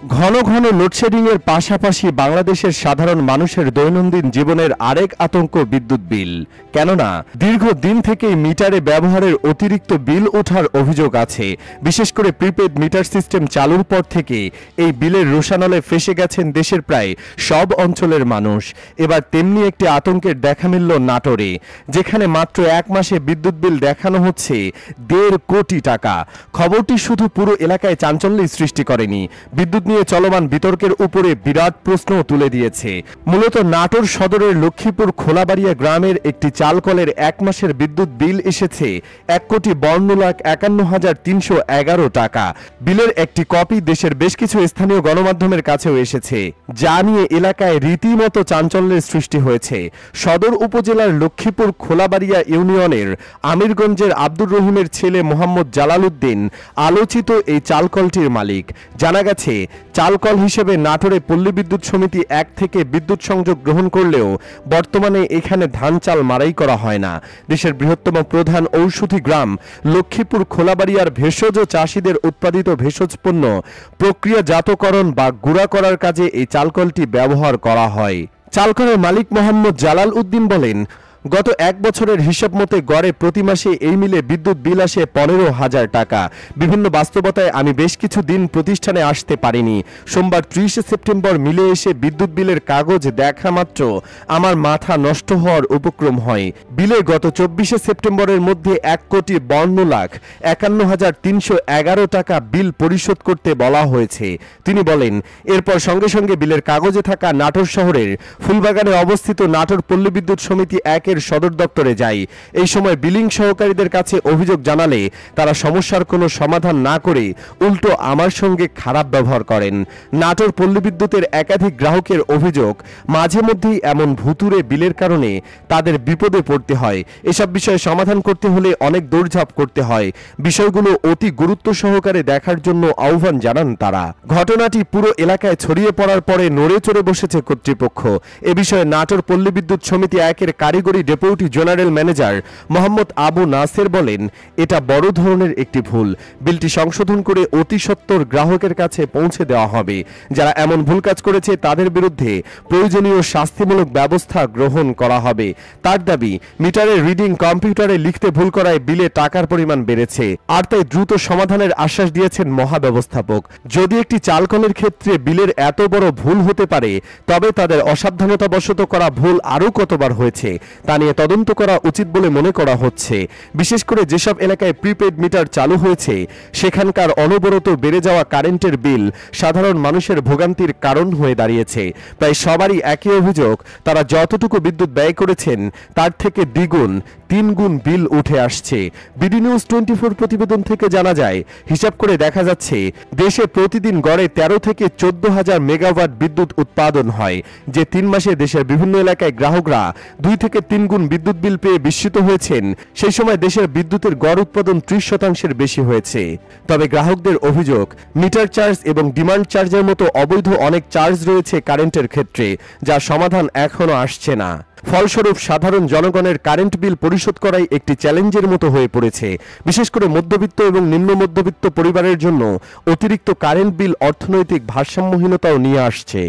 ঘন ঘন লোডশেডিং এর পাশাপাশি বাংলাদেশের সাধারণ মানুষের দৈনন্দিন জীবনের আরেক আতঙ্ক বিদ্যুৎ বিল। কেননা দীর্ঘদিন থেকেই মিটারে ব্যবহারের অতিরিক্ত বিল ওঠার অভিযোগ আছে। বিশেষ করে প্রিপেড মিটার সিস্টেম চালুর পর থেকে এই বিলের রোষানলে ফেঁসে গেছেন দেশের প্রায় সব অঞ্চলের মানুষ। এবার তেমনি একটি আতঙ্কের দেখা মিলল নাটোরে, যেখানে মাত্র এক মাসে বিদ্যুৎ বিল দেখানো হচ্ছে 1.5 কোটি টাকা। খবরটি শুধু পুরো এলাকায় চাঞ্চল্যই সৃষ্টি করেনি, বিদ্যুৎ নিয়ে চলমান বিতর্কের উপরে বিরাট প্রশ্ন তুলে দিয়েছে। মূলত নাটোর সদরের লক্ষ্মীপুর খোলাবাড়িয়া গ্রামের একটি চালকলের এক মাসের বিদ্যুৎ বিল এসেছে 1,52,51,311 টাকা। বিলের একটি কপি দেশের বেশ কিছু স্থানীয় গণমাধ্যমের কাছেও এসেছে, যা নিয়ে এলাকায় রীতিমতো চাঞ্চল্যের সৃষ্টি হয়েছে। সদর উপজেলার লক্ষ্মীপুর খোলাবাড়িয়া ইউনিয়নের আমিরগঞ্জের আব্দুর রহিমের ছেলে মোহাম্মদ জালাল উদ্দিন আলোচিত এই চালকলটির মালিক। জানা গেছে, চালকল হিসেবে নাটোরে পল্লী বিদ্যুৎ সমিতি 1 থেকে বিদ্যুৎ সংযোগ গ্রহণ করলেও বর্তমানে এখানে ধান চাল মারাই করা হয় না। দেশের বৃহত্তম প্রধান ঔষধি গ্রাম লক্ষ্মীপুর খোলাবাড়িয়ার ভেষজ চাষিদের উৎপাদিত ভেষজ পণ্য প্রক্রিয়াজাতকরণ বা গুঁড়া করার কাজে এই চালকলটি ব্যবহার করা হয়। চালকলের মালিক মোহাম্মদ জালাল উদ্দিন বলেন, গত 1 বছরের হিসাব মতে গড়ে প্রতি মাসে এই মিলে বিদ্যুৎ বিল আসে 15,000 টাকা। বিভিন্ন বাস্তবতায় আমি বেশ কিছু দিন প্রতিষ্ঠানে আসতে পারিনি। সোমবার 30 সেপ্টেম্বর মিলে এসে বিদ্যুৎ বিলের কাগজ দেখা মাত্র আমার মাথা নষ্ট হওয়ার উপক্রম হয়। বিলে গত 24 সেপ্টেম্বরের মধ্যে 1,52,51,311 টাকা বিল পরিশোধ করতে বলা হয়েছে। তিনি বলেন, এরপর সঙ্গে সঙ্গে বিলের কাগজে থাকা নাটোর শহরের ফুলবাগানে অবস্থিত নাটোর পল্লী বিদ্যুৎ সমিতি 1 এর সদর দপ্তরে যাই। এই সময় বিলিং সহকারীদের কাছে অভিযোগ জানালে তারা সমস্যার কোনো সমাধান না করে উল্টো আমার সঙ্গে খারাপ ব্যবহার করেন। নাটোর পল্লী বিদ্যুতের একাধিক গ্রাহকের অভিযোগ, মাঝে মধ্যেই এমন ভুতুরে বিলের কারণে তাদের বিপদে পড়তে হয়। এসব বিষয়ে সমাধান করতে হলে অনেক দৌড়ঝাঁপ করতে হয়। বিষয়গুলো অতি গুরুত্ব সহকারে দেখার জন্য আহ্বান জানান তারা। ঘটনাটি পুরো এলাকায় ছড়িয়ে পড়ার পরে নড়ে চড়ে বসেছে কর্তৃপক্ষ। এ বিষয়ে নাটোর পল্লী বিদ্যুৎ সমিতি 1 এর কারিগরি deputy general manager Mohammad Abu Naser বলেন, এটা বড় ধরনের একটি ভুল। বিলটি সংশোধন করে অতি সত্বর গ্রাহকের কাছে পৌঁছে দেওয়া হবে। যারা এমন ভুল কাজ করেছে তাদের বিরুদ্ধে প্রয়োজনীয় শাস্তিমূলক ব্যবস্থা গ্রহণ করা হবে। তার দাবি, মিটারের রিডিং কম্পিউটারে লিখতে ভুল করায় বিলে টাকার পরিমাণ বেড়েছে, আর তাই দ্রুত সমাধানের আশ্বাস দিয়েছেন মহাব্যবস্থাপক। যদি একটি চালকলের ক্ষেত্রে বিলের এত বড় ভুল হতে পারে, তবে তাদের অসাবধানতাবশত করা ভুল আরও কতবার হয়েছে তা নিয়ে তদন্ত করা উচিত বলে মনে করা হচ্ছে। বিশেষ করে যেসব এলাকায় প্রিপেড মিটার চালু হয়েছে সেখানকার অনবরত বেড়ে যাওয়া কারেন্টের বিল সাধারণ মানুষের ভোগান্তির কারণ হয়ে দাঁড়িয়েছে। প্রায় সবারই একই অভিযোগ, তারা যতটুকু বিদ্যুৎ ব্যয় করেছেন তার থেকে দ্বিগুণ 3 গুণ বিল উঠে আসছে। বিডি নিউজ 24 প্রতিবেদন থেকে জানা যায়, হিসাব করে দেখা যাচ্ছে দেশে প্রতিদিন গড়ে 13 থেকে 14,000 মেগাওয়াট বিদ্যুৎ উৎপাদন হয়, যে 3 মাসে দেশের বিভিন্ন এলাকায় গ্রাহকরা 2 থেকে 3 গুণ বিদ্যুৎ বিল পেয়ে বিস্মিত হয়েছেন। সেই সময় দেশের বিদ্যুতের গড় উৎপাদন 30% বেশি হয়েছে। তবে গ্রাহকদের অভিযোগ, মিটার চার্জ এবং ডিমান্ড চার্জের মতো অবৈধ অনেক চার্জ রয়েছে কারেন্টের ক্ষেত্রে, যার সমাধান এখনো আসছে না। ফলস্বরূপ সাধারণ জনগণের কারেন্ট বিল পরিশোধ করাই একটি চ্যালেঞ্জের মতো হয়ে পড়েছে। বিশেষ করে মধ্যবিত্ত এবং নিম্ন মধ্যবিত্ত পরিবারের জন্য অতিরিক্ত কারেন্ট বিল অর্থনৈতিক ভারসাম্যহীনতাও নিয়ে আসছে।